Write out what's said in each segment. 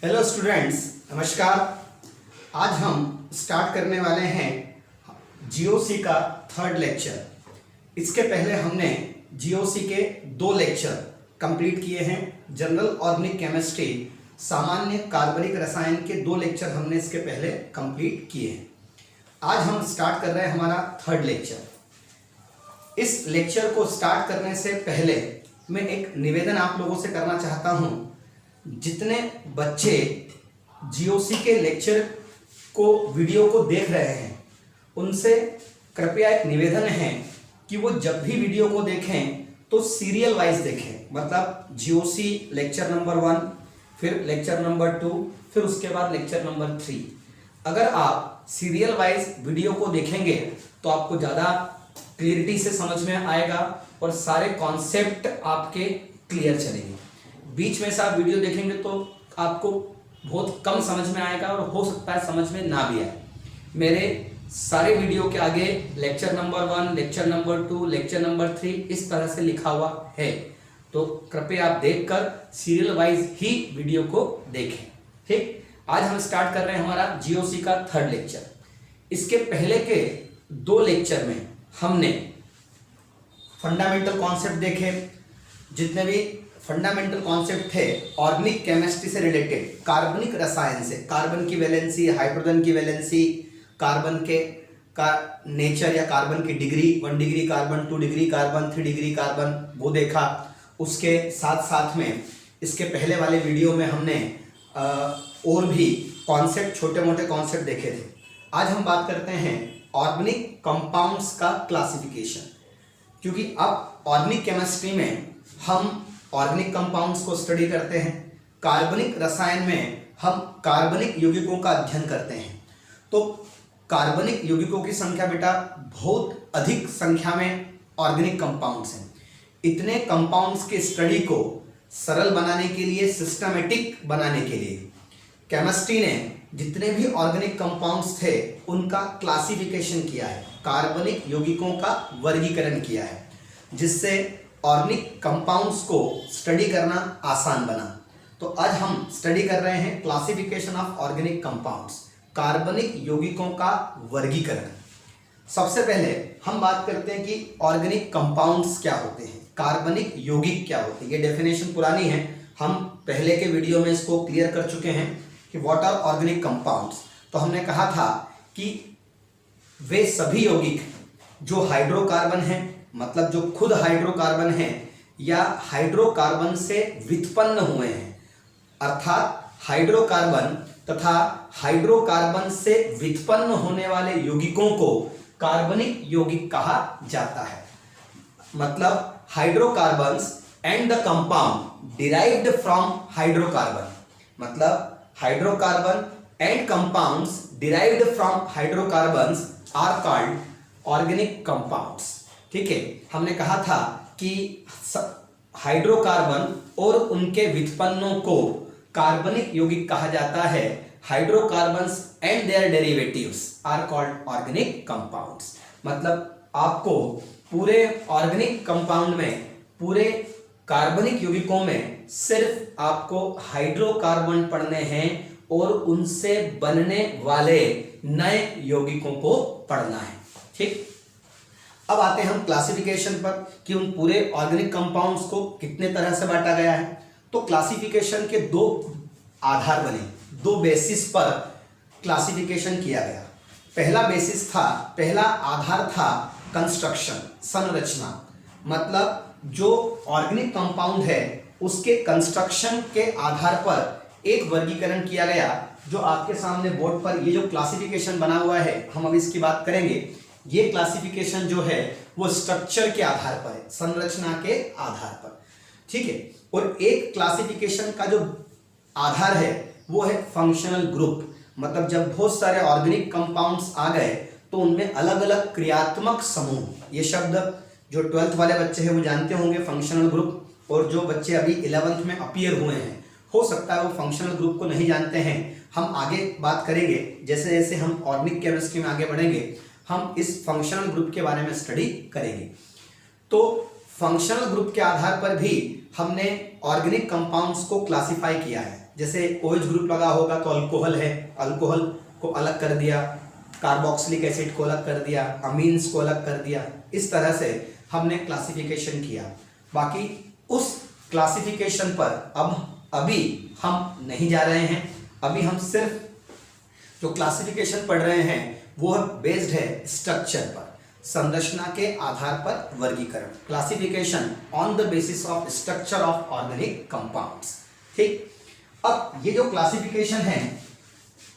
Hello students, नमस्कार। आज हम स्टार्ट करने वाले हैं जीओसी का थर्ड लेक्चर। इसके पहले हमने जीओसी के 2 लेक्चर कंप्लीट किए हैं। जनरल ऑर्गेनिक केमिस्ट्री, सामान्य कार्बनिक रसायन के 2 लेक्चर हमने इसके पहले कंप्लीट किए हैं। आज हम स्टार्ट कर रहे हैं हमारा थर्ड लेक्चर। इस लेक्चर को स्टार्ट करने से पहले मैं एक निवेदन आप लोगों से करना चाहता हूं। जितने बच्चे जीओसी के लेक्चर को वीडियो को देख रहे हैं उनसे कृपया एक निवेदन है कि वो जब भी वीडियो को देखें तो सीरियल वाइज देखें। मतलब जीओसी लेक्चर नंबर 1, फिर लेक्चर नंबर 2, फिर उसके बाद लेक्चर नंबर 3। अगर आप सीरियल वाइज वीडियो को देखेंगे तो आपको ज़्यादा क्लियरिटी से समझ में आएगा और सारे कॉन्सेप्ट आपके क्लियर चलेंगे। बीच में से आप वीडियो देखेंगे तो आपको बहुत कम समझ में आएगा और हो सकता है समझ में ना भी आए। मेरे सारे वीडियो के आगे lecture number 1, lecture number 2, lecture number 3 इस तरह से लिखा हुआ है, तो कृपया आप देखकर सीरियल वाइज ही वीडियो को देखें। ठीक, आज हम स्टार्ट कर रहे हैं हमारा जीओसी का थर्ड लेक्चर। इसके पहले के 2 लेक्चर में हमने फंडामेंटल कॉन्सेप्ट देखे। जितने भी फंडामेंटल कॉन्सेप्ट थे ऑर्गेनिक केमिस्ट्री से रिलेटेड, कार्बनिक रसायन से, कार्बन की वैलेंसी, हाइड्रोजन की वैलेंसी, कार्बन के का नेचर या कार्बन की degree, 1 degree carbon, 2 degree carbon, 3 degree carbon, वो देखा। उसके साथ साथ में इसके पहले वाले वीडियो में हमने और भी कॉन्सेप्ट, छोटे मोटे कॉन्सेप्ट देखे थे। आज हम बात करते हैं ऑर्गेनिक कंपाउंड्स का क्लासिफिकेशन, क्योंकि अब ऑर्गेनिक केमिस्ट्री में हम ऑर्गेनिक कंपाउंड्स को स्टडी करते हैं, कार्बनिक रसायन में हम कार्बनिक यौगिकों का अध्ययन करते हैं। तो कार्बनिक यौगिकों की संख्या बेटा बहुत अधिक संख्या में ऑर्गेनिक कंपाउंड्स हैं। इतने कंपाउंड्स के स्टडी को सरल बनाने के लिए, सिस्टमेटिक बनाने के लिए केमिस्ट्री ने जितने भी ऑर्गेनिक कंपाउंड्स थे उनका क्लासिफिकेशन किया है, कार्बनिक यौगिकों का वर्गीकरण किया है, जिससे ऑर्गेनिक कंपाउंड्स को स्टडी करना आसान बना। तो आज हम स्टडी कर रहे हैं क्लासिफिकेशन ऑफ ऑर्गेनिक कंपाउंड्स, कार्बनिक यौगिकों का वर्गीकरण। सबसे पहले हम बात करते हैं कि ऑर्गेनिक कंपाउंड्स क्या होते हैं, कार्बनिक यौगिक क्या होते हैं। ये डेफिनेशन पुरानी है, हम पहले के वीडियो में इसको क्लियर कर चुके हैं कि व्हाट आर ऑर्गेनिक कंपाउंड्स। तो हमने कहा था कि वे सभी यौगिक जो हाइड्रोकार्बन हैं, मतलब जो खुद हाइड्रोकार्बन है या हाइड्रोकार्बन से व्युत्पन्न हुए हैं, अर्थात हाइड्रोकार्बन तथा हाइड्रोकार्बन से व्युत्पन्न होने वाले यौगिकों को कार्बनिक यौगिक कहा जाता है। मतलब hydrocarbons and the compound derived from hydrocarbon, मतलब hydrocarbon and compounds derived from hydrocarbons are called organic compounds. ठीक है, हमने कहा था कि हाइड्रोकार्बन और उनके व्युत्पन्नों को कार्बनिक यौगिक कहा जाता है। Hydrocarbons and their derivatives are called organic compounds. मतलब आपको पूरे ऑर्गेनिक कंपाउंड में, पूरे कार्बनिक यौगिकों में सिर्फ आपको हाइड्रोकार्बन पढ़ने हैं और उनसे बनने वाले नए यौगिकों को पढ़ना है। ठीक, अब आते हैं हम क्लासिफिकेशन पर कि उन पूरे ऑर्गेनिक कंपाउंड्स को कितने तरह से बांटा गया है। तो क्लासिफिकेशन के 2 आधार बने, 2 बेसिस पर क्लासिफिकेशन किया गया। पहला बेसिस था, पहला आधार था कंस्ट्रक्शन, संरचना। मतलब जो ऑर्गेनिक कंपाउंड है उसके कंस्ट्रक्शन के आधार पर एक वर्गीकरण किया गया, जो आपके सामने बोर्ड पर ये जो क्लासिफिकेशन बना हुआ है, हम अब इसकी बात करेंगे। ये क्लासिफिकेशन जो है वो स्ट्रक्चर के आधार पर है, संरचना के आधार पर। ठीक है, और एक क्लासिफिकेशन का जो आधार है वो है फंक्शनल ग्रुप। मतलब जब बहुत सारे ऑर्गेनिक कंपाउंड्स आ गए तो उनमें अलग अलग क्रियात्मक समूह, ये शब्द जो 12th वाले बच्चे हैं वो जानते होंगे, फंक्शनल ग्रुप। और जो बच्चे अभी 11th में अपीयर हुए हैं, हो सकता है वो फंक्शनल ग्रुप को नहीं जानते हैं। हम आगे बात करेंगे, जैसे जैसे हम ऑर्गेनिक केमिस्ट्री में आगे बढ़ेंगे हम इस फंक्शनल ग्रुप के बारे में स्टडी करेंगे। तो फंक्शनल ग्रुप के आधार पर भी हमने ऑर्गेनिक कंपाउंड्स को क्लासिफाई किया है। जैसे OH ग्रुप लगा होगा तो अल्कोहल है, अल्कोहल को अलग कर दिया, कार्बोक्सिलिक एसिड को अलग कर दिया, अमीन्स को अलग कर दिया। इस तरह से हमने क्लासिफिकेशन किया। बाकी उस क्लासिफिकेशन पर अभी हम नहीं जा रहे हैं। अभी हम सिर्फ जो क्लासिफिकेशन पढ़ रहे हैं वो बेस्ड है स्ट्रक्चर पर, संरचना के आधार पर वर्गीकरण, classification on the basis of structure of organic compounds. ठीक, अब ये जो क्लासिफिकेशन है,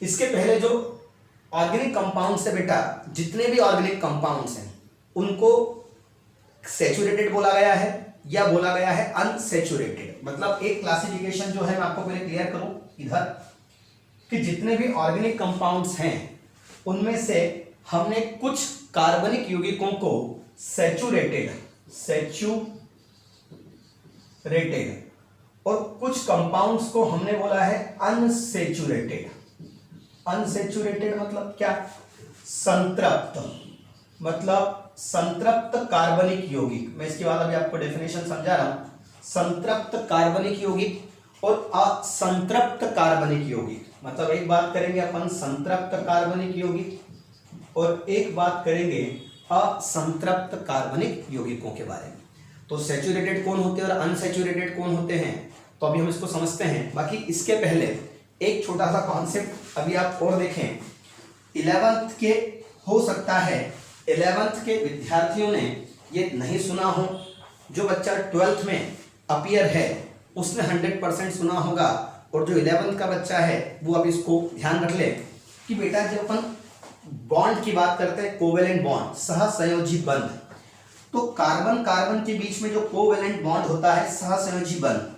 इसके पहले जो ऑर्गेनिक कंपाउंड्स है बेटा, जितने भी ऑर्गेनिक कंपाउंड्स हैं उनको सैचुरेटेड बोला गया है या बोला गया है अनसैचुरेटेड। मतलब एक क्लासिफिकेशन जो है मैं आपको पहले क्लियर करूं इधर, कि जितने भी ऑर्गेनिक कंपाउंड्स हैं उनमें से हमने कुछ कार्बनिक यौगिकों को सैचुरेटेड और कुछ कंपाउंड्स को हमने बोला है अनसैचुरेटेड। अनसैचुरेटेड मतलब क्या? संतृप्त, मतलब संतृप्त कार्बनिक यौगिक। मैं इसके बाद अभी आपको डेफिनेशन समझा रहा हूं। संतृप्त कार्बनिक यौगिक और असंतृप्त कार्बनिक यौगिक, मतलब एक बात करेंगे अपन संतृप्त कार्बनिक यौगिक और एक बात करेंगे असंतृप्त कार्बनिक यौगिकों के बारे में। तो सैचुरेटेड कौन होते हैं और अनसैचुरेटेड कौन होते हैं, तो अभी हम इसको समझते हैं। बाकी इसके पहले एक छोटा सा कॉन्सेप्ट अभी आप और देखें। 11th के हो सकता है 11th के विद्यार्थियों ने ये नहीं सुना हो। जो बच्चा 12th में अपीयर है उसने 100% सुना होगा, और जो 11th का बच्चा है वो अब इसको ध्यान रख ले कि बेटा जब अपन बॉन्ड की बात करते हैं, कोवेलेंट बॉन्ड, सहसंयोजी बंध, तो कार्बन कार्बन के बीच में जो कोवेलेंट बॉन्ड होता है, सहसंयोजी बंध,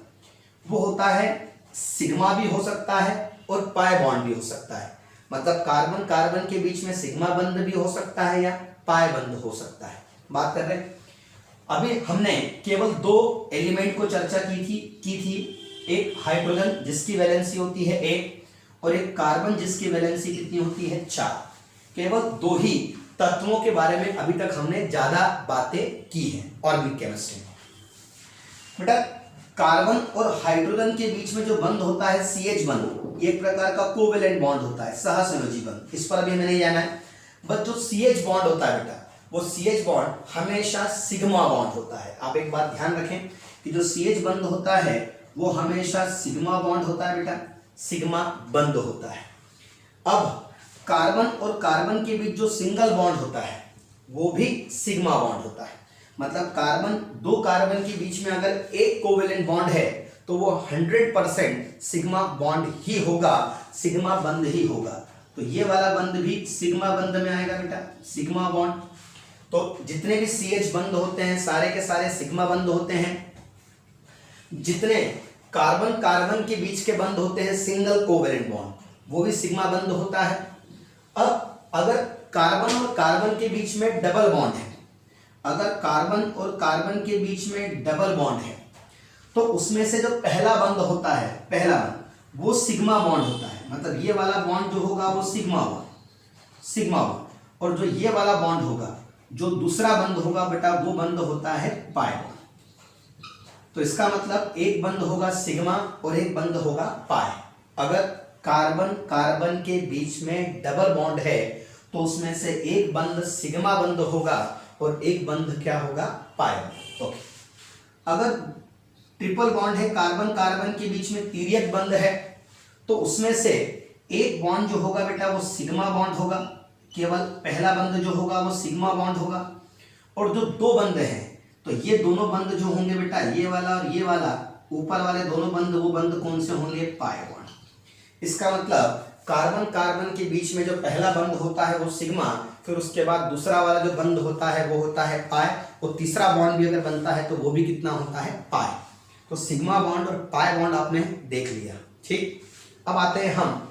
वो होता है सिग्मा भी हो सकता है और पाई बॉन्ड भी हो सकता है। मतलब कार्बन कार्बन के बीच में सिग्मा बंध भी हो सकता है या पाई बंध हो सकता है। बात कर रहे हैं अभी हमने केवल 2 एलिमेंट को चर्चा की थी, एक हाइड्रोजन जिसकी वैलेंसी होती है 1 और एक कार्बन जिसकी वैलेंसी कितनी होती है 4। केवल 2 ही तत्वों के बारे में अभी तक हमने ज्यादा बातें की हैं ऑर्गेनिक केमिस्ट्री में। बेटा कार्बन और हाइड्रोजन के बीच में जो बंध होता है CH बंध, एक प्रकार का कोवेलेंट बॉन्ड होता है, सहसंयोजी बंध, इस पर अभी हमें नहीं जाना है। बट जो CH बॉन्ड होता है बेटा, वो CH बॉन्ड हमेशा सिग्मा बॉन्ड होता है। आप एक बात ध्यान रखें कि जो CH बंध होता है वो हमेशा सिग्मा बॉन्ड होता है बेटा, सिग्मा बंध होता है। अब कार्बन और कार्बन के बीच जो सिंगल बॉन्ड होता है वो भी सिग्मा बॉन्ड होता है। मतलब दो कार्बन के बीच में अगर एक कोवेलेंट बॉन्ड है तो वो 100% सिग्मा बॉन्ड ही होगा, सिग्मा बंध ही होगा। तो ये वाला बंध भी सिग्मा बंध में आएगा बेटा, सिग्मा बॉन्ड। तो जितने भी CH बंध होते हैं सारे के सारे सिग्मा बंध होते हैं। जितने कार्बन कार्बन के बीच के बंध होते हैं सिंगल कोवेलेंट बॉन्ड, वो भी सिग्मा बंध होता है। अब अगर कार्बन और कार्बन के बीच में डबल बॉन्ड है, अगर कार्बन और कार्बन के बीच में डबल बॉन्ड है तो उसमें से जो पहला बंध होता है, पहला बंध, वो सिग्मा बॉन्ड होता है। मतलब ये वाला बॉन्ड जो होगा वो सिग्मा बॉन्ड, और जो ये वाला बॉन्ड होगा, जो दूसरा बंध होगा बेटा, वो बंध होता है पाई बॉन्ड। तो इसका मतलब एक बंध होगा सिग्मा और एक बंध होगा पाई। अगर कार्बन कार्बन के बीच में डबल बॉन्ड है तो उसमें से एक बंध सिग्मा बंध होगा और एक बंध क्या होगा, पाई बंध। ओके, अगर ट्रिपल बॉन्ड है, कार्बन कार्बन के बीच में तिर्यक बंध है, तो उसमें से एक बॉन्ड जो होगा बेटा वो सिग्मा बॉन्ड होगा, केवल पहला बंध जो होगा वो सिग्मा बॉन्ड होगा। और जो 2 बंध हैं तो ये दोनों बंध जो होंगे बेटा, ये वाला और ये वाला, ऊपर वाले दोनों बंध, वो बंध कौन से होंगे, पाई बॉन्ड। इसका मतलब कार्बन कार्बन के बीच में जो पहला बंध होता है वो सिग्मा, फिर उसके बाद दूसरा वाला जो बंध होता है वो होता है पाई, और तीसरा बॉन्ड भी अगर बनता है तो वो भी कितना होता है, पाई। तो सिग्मा बॉन्ड और पाई बॉन्ड आपने देख लिया। ठीक, अब आते हैं हम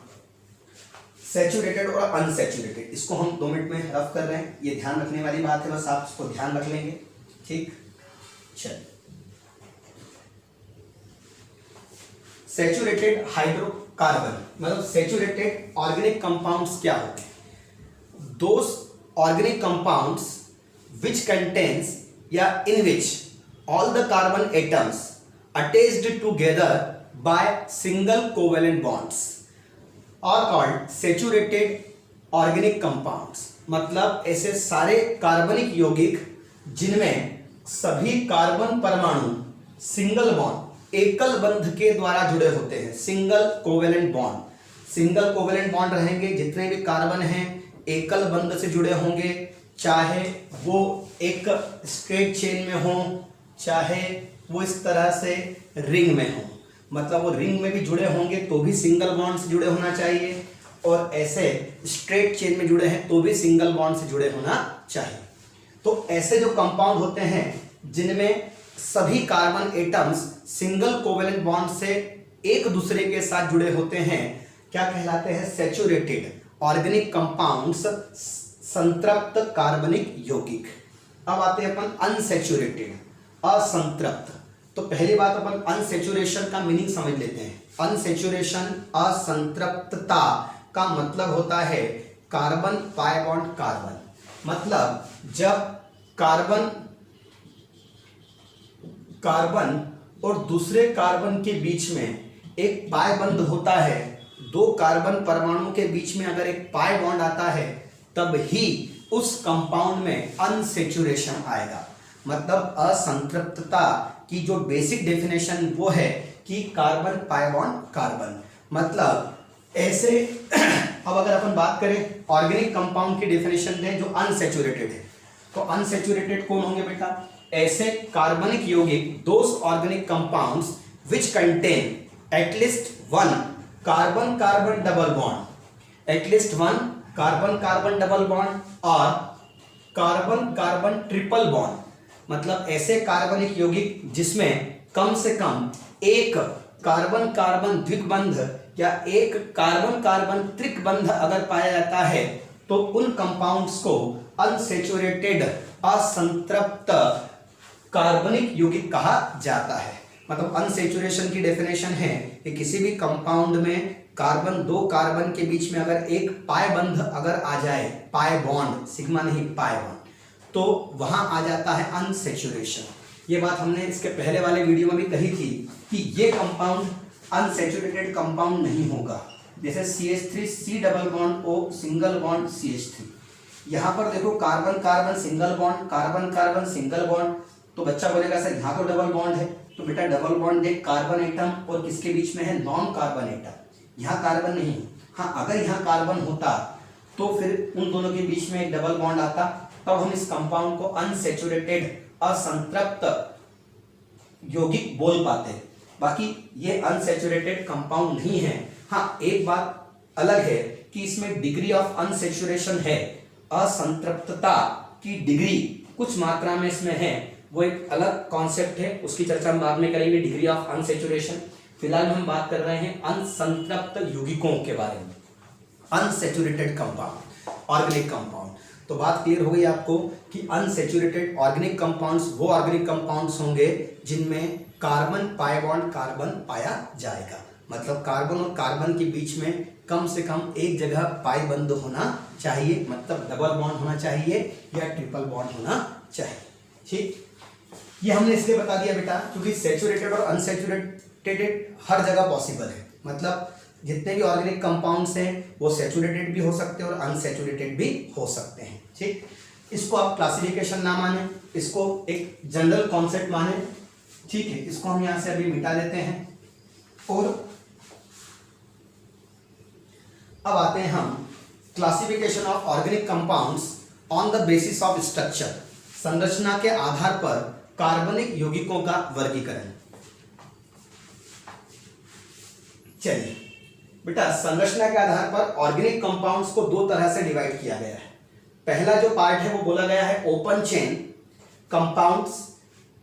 सैचुरेटेड और अनसैचुरेटेड। इसको हम 2 मिनट में रफ कर रहे हैं, ये ध्यान रखने वाली बात है, बस आप इसको ध्यान रख लेंगे। ठीक, चलिए। सैचुरेटेड हाइड्रोकार्बन मतलब सैचुरेटेड ऑर्गेनिक कंपाउंड्स क्या होते हैं? Those organic compounds which contains या in which all the carbon atoms attached together by single covalent bonds are called saturated organic compounds। मतलब ऐसे सारे कार्बनिक यौगिक जिनमें सभी कार्बन परमाणु सिंगल बॉन्ड एकल बंध के द्वारा जुड़े होते हैं, single covalent bond. Single covalent bond रहेंगे, जितने भी कार्बन हैं एकल बंध से जुड़े होंगे, चाहे वो एक स्ट्रेट चेन में हो, चाहे वो इस तरह से रिंग में हो। मतलब वो रिंग में भी जुड़े होंगे तो भी सिंगल बॉन्ड से जुड़े होना चाहिए, और ऐसे स्ट्रेट चेन में जुड़े हैं तो भी सिंगल बॉन्ड से जुड़े होना चाहिए। तो ऐसे जो कंपाउंड होते हैं जिनमें सभी carbon atoms single covalent bond से एक दूसरे के साथ जुड़े होते हैं, क्या कहलाते हैं? सैचुरेटेड ऑर्गेनिक कंपाउंड्स, संतृप्त कार्बनिक यौगिक। अब आते हैं अपन अनसैचुरेटेड, असंतृप्त। तो पहली बात अपन अनसैचुरेशन का मीनिंग समझ लेते हैं। अनसैचुरेशन, असंतृप्तता का मतलब होता है कार्बन पाई बॉन्ड कार्बन। मतलब जब कार्बन और दूसरे कार्बन के बीच में एक पाई बंध होता है, दो कार्बन परमाणु के बीच में अगर एक पाई बॉन्ड आता है तब ही उस कंपाउंड में अनसैचुरेशन आएगा। मतलब असंतृप्तता की जो बेसिक डेफिनेशन वो है कि कार्बन पाई बॉन्ड कार्बन। मतलब ऐसे अब अगर अपन बात करें ऑर्गेनिक कंपाउंड की डेफिनेशन दें जो अनसैचुरेटेड है, तो अनसैचुरेटेड कौन होंगे बेटा? ऐसे कार्बनिक यौगिक, those organic compounds which contain at least one carbon carbon double bond, at least one carbon carbon double bond और कार्बन कार्बन ट्रिपल बॉन्ड। मतलब ऐसे कार्बनिक यौगिक जिसमें कम से कम एक कार्बन कार्बन द्विबंध या एक कार्बन कार्बन त्रिबंध अगर पाया जाता है तो उन कंपाउंड्स को अनसैचुरेटेड, असंतृप्त कार्बनिक यौगिक कहा जाता है। मतलब अनसैचुरेशन की डेफिनेशन है कि किसी भी कंपाउंड में कार्बन, दो कार्बन के बीच में अगर एक पाई बंध अगर आ जाए, पाई बॉन्ड, सिग्मा नहीं पाई बॉन्ड, तो वहां आ जाता है अनसैचुरेशन। ये बात हमने इसके पहले वाले वीडियो में भी कही थी कि ये कंपाउंड अनसैचुरेटेड कंपाउंड नहीं होगा। जैसे CH3 C double bond O single bond CH3, यहाँ पर देखो carbon carbon single bond, carbon carbon single bond, तो बच्चा बोलेगा सर यहाँ तो डबल बॉन्ड है। तो बेटा डबल बॉन्ड देख, कार्बन एटम और किसके बीच में है? Non carbon atom. यहाँ कार्बन नहीं। हाँ, अगर यहाँ कार्बन होता तो फिर उन दोनों के बीच में एक डबल बॉन्ड आता, तब हम इस कंपाउंड को अनसैचुरेटेड, असंतृप्त यौगिक बोल पाते। बाकी ये अनसैचुरेटेड कंपाउंड नहीं है। हाँ, एक बात अलग है कि इसमें डिग्री ऑफ अनसैचुरेशन है, असंतृप्तता की डिग्री कुछ मात्रा में इसमें है, वो एक अलग कॉन्सेप्ट है, उसकी चर्चा हम बाद में करेंगे, डिग्री ऑफ अनसैचुरेशन। फिलहाल हम बात कर रहे हैं अनसंतृप्त यौगिकों के बारे में, अनसैचुरेटेड कंपाउंड, ऑर्गेनिक कंपाउंड। तो बात क्लियर हो गई आपको कि अनसैचुरेटेड ऑर्गेनिक कंपाउंड्स वो ऑर्गेनिक कंपाउंड्स होंगे जिनमें कार्बन पाई बॉन्ड कार्बन पाया जाएगा। मतलब कार्बन और कार्बन के बीच में कम से कम एक जगह पाई बंद होना चाहिए, मतलब डबल बॉन्ड होना चाहिए या ट्रिपल बॉन्ड होना चाहिए। ठीक, ये हमने इसलिए बता दिया बेटा क्योंकि सैचुरेटेड और अनसैचुरेटेड हर जगह पॉसिबल है। मतलब जितने भी ऑर्गेनिक कंपाउंड्स हैं वो सैचुरेटेड भी हो सकते हैं और अनसैचुरेटेड भी हो सकते हैं। ठीक, इसको आप क्लासिफिकेशन ना माने, इसको एक जनरल कॉन्सेप्ट माने। ठीक है, इसको हम यहां से अभी मिटा देते हैं। और अब आते हैं हम classification of organic compounds on the basis of structure, संरचना के आधार पर कार्बनिक यौगिकों का वर्गीकरण। चलिए बेटा, संरचना के आधार पर ऑर्गेनिक कंपाउंड्स को दो तरह से डिवाइड किया गया है। पहला जो पार्ट है वो बोला गया है open chain compounds,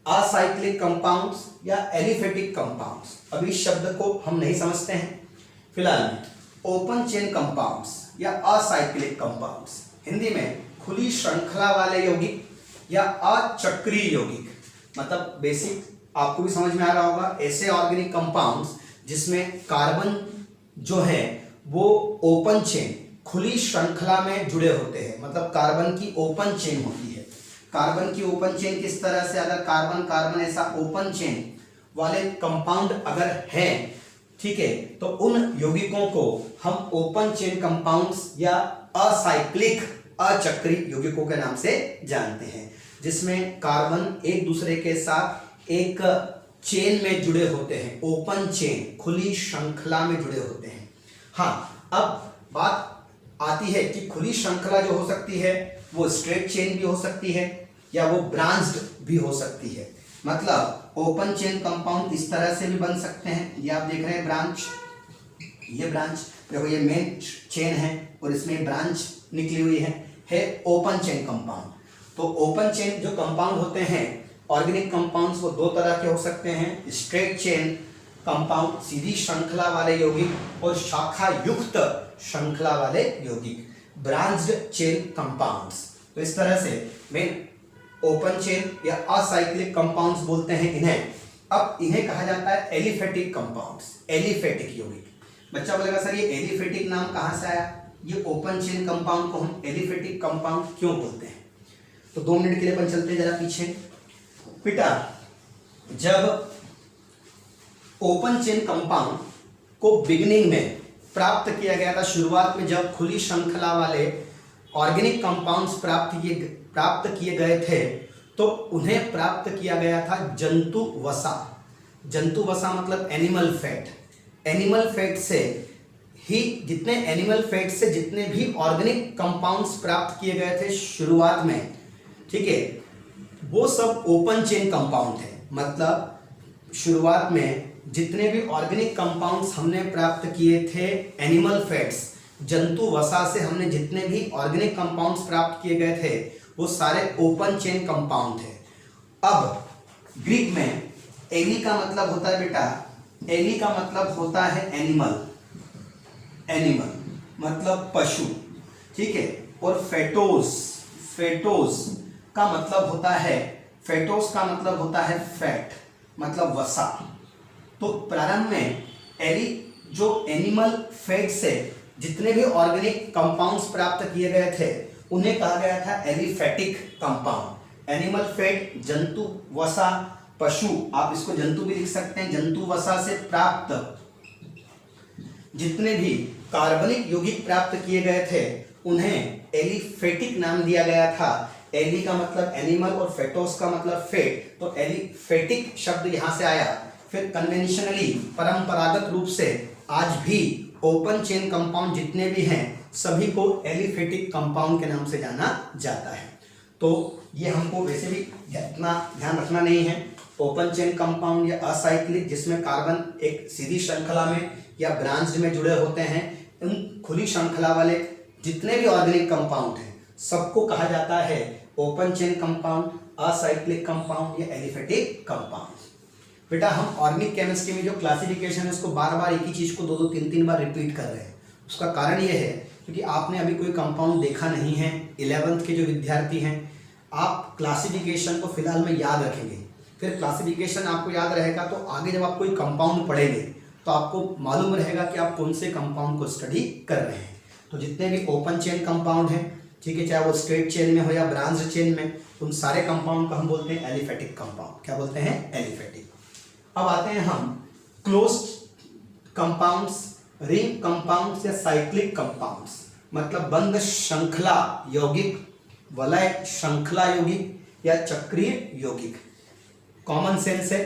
acyclic compounds या एलिफेटिक कंपाउंड्स। अभी इस शब्द को हम नहीं समझते हैं फिलहाल में। ओपन चेन कंपाउंड्स या असाइक्लिक कंपाउंड्स, हिंदी में खुली श्रृंखला वाले यौगिक या अचक्रीय यौगिक। मतलब बेसिक आपको भी समझ में आ रहा होगा, ऐसे ऑर्गेनिक कंपाउंड्स जिसमें कार्बन जो है वो ओपन चेन, खुली श्रृंखला में जुड़े होते हैं। मतलब कार्बन की ओपन चेन होती है। कार्बन की ओपन चेन किस तरह से, अगर कार्बन कार्बन ऐसा ओपन चेन वाले कंपाउंड अगर है ठीक है, तो उन यौगिकों को हम ओपन चेन कंपाउंड्स या असाइक्लिक अचक्रीय यौगिकों के नाम से जानते हैं, जिसमें कार्बन एक दूसरे के साथ एक चेन में जुड़े होते हैं, ओपन चेन, खुली श्रृंखला में जुड़े होते हैं। हाँ, अब बात आती है कि खुली श्रृंखला जो हो सकती है वो स्ट्रेट चेन भी हो सकती है या वो ब्रांच्ड भी हो सकती है। मतलब ओपन चेन कंपाउंड इस तरह से भी बन सकते हैं, ये आप देख रहे हैं ब्रांच, ये ब्रांच देखो, ये मेन चेन है और इसमें ब्रांच निकली हुई है ओपन चेन कंपाउंड। तो ओपन चेन जो कंपाउंड होते हैं ऑर्गेनिक कंपाउंड्स, वो दो तरह के हो सकते हैं, स्ट्रेट चेन कंपाउंड सीधी श्रृंखला वाले यौगिक और शाखा युक्त श्रृंखला वाले यौगिक ब्रांच्ड चेन कंपाउंड्स। तो इस तरह से मेन ओपन चेन या असाइक्लिक कंपाउंड्स बोलते हैं इन्हें। अब इन्हें कहा जाता है एलिफेटिक कंपाउंड्स, एलिफेटिक यौगिक। बच्चा बोलेगा सर ये एलिफेटिक नाम कहाँ से आया, ये ओपन चेन कंपाउंड को हम एलिफेटिक कंपाउंड क्यों बोलते हैं? तो 2 मिनट के लिए अपन चलते जरा पीछे। बेटा, जब ओपन चेन कंपाउंड को बिगिनिंग में प्राप्त किया गया था, शुरुआत में जब खुली श्रृंखला वाले ऑर्गेनिक कंपाउंड्स प्राप्त किए गए थे, तो उन्हें प्राप्त किया गया था जंतु वसा। जंतु वसा मतलब एनिमल फैट। एनिमल फैट से ही जितने एनिमल फैट से जितने भी ऑर्गेनिक कंपाउंड्स प्राप्त किए गए थे शुरुआत में, ठीक है, वो सब ओपन चेन कंपाउंड थे। मतलब शुरुआत में जितने भी ऑर्गेनिक कंपाउंड्स हमने प्राप्त किए थे एनिमल फैट्स, जंतु वसा से हमने जितने भी ऑर्गेनिक कंपाउंड्स प्राप्त किए गए थे वो सारे ओपन चेन कंपाउंड थे। अब ग्रीक में एली का मतलब होता है बेटा, एली का मतलब होता है एनिमल, एनिमल मतलब पशु, ठीक है, और फेटोस, फेटोस का मतलब होता है, फेटोस का मतलब होता है फैट, मतलब वसा। तो प्रारंभ में एली जो एनिमल फैट से जितने भी ऑर्गेनिक कंपाउंड्स प्राप्त किए गए थे उन्हें कहा गया था एलिफेटिक कंपाउंड। एनिमल फैट, जंतु वसा, पशु, आप इसको जंतु भी लिख सकते हैं, जंतु वसा से प्राप्त जितने भी कार्बनिक यौगिक प्राप्त किए गए थे उन्हें एलिफेटिक नाम दिया गया था। एली का मतलब एनिमल और फेटोस का मतलब फैट, तो एलिफेटिक शब्द यहां से आया। फिर कन्वेंशनली, परंपरागत रूप से आज भी ओपन चेन कंपाउंड जितने भी हैं सभी को एलिफेटिक कंपाउंड के नाम से जाना जाता है। तो ये हमको वैसे भी इतना ध्यान रखना नहीं है। ओपन चेन कंपाउंड या असाइक्लिक, जिसमें कार्बन एक सीधी श्रृंखला में या ब्रांच में जुड़े होते हैं, उन खुली श्रृंखला वाले जितने भी ऑर्गेनिक कंपाउंड हैं सबको कहा जाता है open chain compound, acyclic compound या एलिफेटिक कंपाउंड। बेटा, हम ऑर्गेनिक केमिस्ट्री में जो क्लासिफिकेशन है उसको बार बार एक ही चीज को 2-2, 3-3 बार रिपीट कर रहे हैं। उसका कारण ये है क्योंकि आपने अभी कोई कंपाउंड देखा नहीं है। 11th के जो विद्यार्थी हैं, आप क्लासिफिकेशन को फिलहाल में याद रखेंगे, फिर क्लासिफिकेशन आपको याद रहेगा तो आगे जब आप कोई कंपाउंड पढ़ेंगे तो आपको मालूम रहेगा कि आप कौन से कंपाउंड को स्टडी कर रहे हैं। तो जितने भी ओपन चेन कंपाउंड हैं, ठीक है, चाहे वो स्ट्रेट चेन में हो या ब्रांच चेन में, उन सारे कंपाउंड को हम बोलते हैं एलिफेटिक कंपाउंड। क्या बोलते हैं? एलिफेटिक। अब आते हैं हम क्लोज्ड कंपाउंड्स, रिंग कंपाउंड्स या साइक्लिक कंपाउंड्स, मतलब बंद श्रृंखला यौगिक, वलय श्रृंखला यौगिक या चक्रीय यौगिक। कॉमन सेंस है,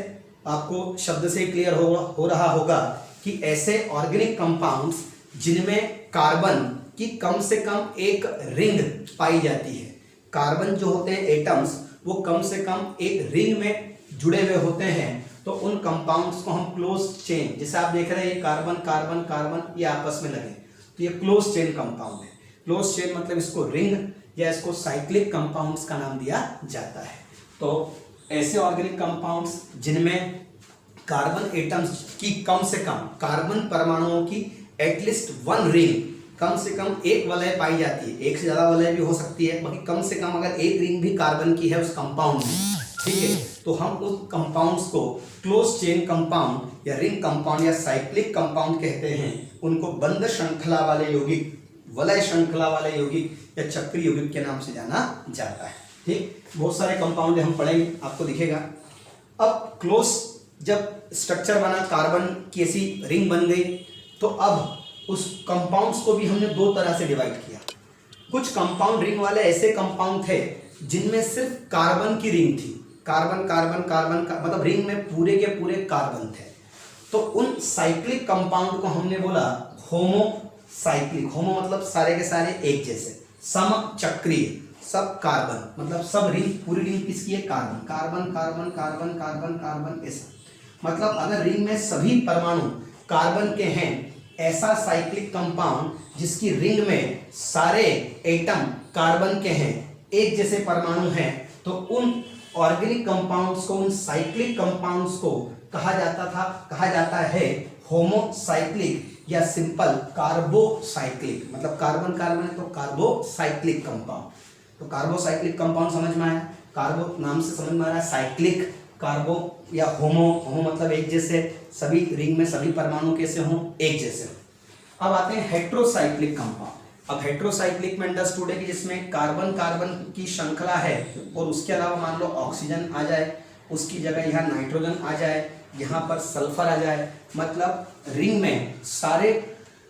आपको शब्द से क्लियर हो रहा होगा कि ऐसे ऑर्गेनिक कंपाउंड्स जिनमें कार्बन की कम से कम एक रिंग पाई जाती है। कार्बन जो होते हैं एटम्स, वो कम से कम एक रिंग में जुड़े हुए होते हैं, तो उन कंपाउंड्स को हम क्लोज चेन, जैसे आप देख रहे हैं ये कार्बन कार्बन कार्बन ये आपस में लगे, तो ये क्लोज चेन कंपाउंड है। क्लोज चेन मतलब इसको रिंग या इसको साइक्लिक कंपाउंड्स का नाम दिया जाता है। तो ऐसे ऑर्गेनिक कंपाउंड्स जिनमें कार्बन एटम्स की कम से कम, कार्बन परमाणुओं की एटलीस्ट 1 रिंग, कम से कम एक वलय पाई जाती है, एक से ज्यादा वलय भी हो सकती है, बाकी कम से कम अगर एक रिंग भी कार्बन की है उस कंपाउंड में, ठीक है, तो हम उस कंपाउंड्स को क्लोज चेन कंपाउंड या रिंग कंपाउंड या साइक्लिक कंपाउंड कहते हैं। उनको बंद श्रृंखला वाले यौगिक, वलय श्रृंखला वाले यौगिक या चक्रीय यौगिक के नाम से जाना जाता है। ठीक, बहुत सारे कंपाउंड हम पढ़ेंगे, आपको दिखेगा। अब क्लोज, जब स्ट्रक्चर बना, कार्बन की ऐसी रिंग बन गई। तो अब उस कंपाउंड्स को भी हमने दो तरह से डिवाइड किया। कुछ कंपाउंड रिंग वाले ऐसे कंपाउंड थे जिनमें सिर्फ कार्बन की रिंग थी, कार्बन कार्बन कार्बन का, मतलब रिंग में पूरे के पूरे कार्बन थे। तो उन साइक्लिक कंपाउंड को हमने बोला होमो साइक्लिक। होमो मतलब सारे के सारे एक जैसे, समचक्रीय, सब कार्बन, मतलब सब रिंग, पूरी रिंग किसकी है? Carbon carbon carbon carbon carbon carbon, ऐसा। मतलब अगर रिंग में सभी परमाणु कार्बन के हैं, ऐसा साइक्लिक कंपाउंड जिसकी रिंग में सारे एटम कार्बन के हैं, एक जैसे परमाणु हैं, तो उन ऑर्गेनिक कंपाउंड्स को, उन साइक्लिक कंपाउंड्स को कहा जाता है होमोसाइक्लिक या सिंपल कार्बोसाइक्लिक। मतलब कार्बन कार्बन है तो कार्बोसाइक्लिक कंपाउंड। तो कार्बोसाइक्लिक कंपाउंड समझ में आया, कार्बो नाम से समझ में आ रहा है, साइक्लिक, कार्बो या होमो, होमो मतलब एक जैसे, सभी रिंग में सभी परमाणु कैसे हों? एक जैसे हों। अब आते हैं हेट्रोसाइक्लिक कंपाउंड। अब हेट्रोसाइक्लिक में अंडरस्टूड है कि जिसमें कार्बन कार्बन की श्रृंखला है और उसके अलावा मान लो ऑक्सीजन आ जाए, उसकी जगह यहाँ नाइट्रोजन आ जाए, यहाँ पर सल्फर आ जाए, मतलब रिंग में सारे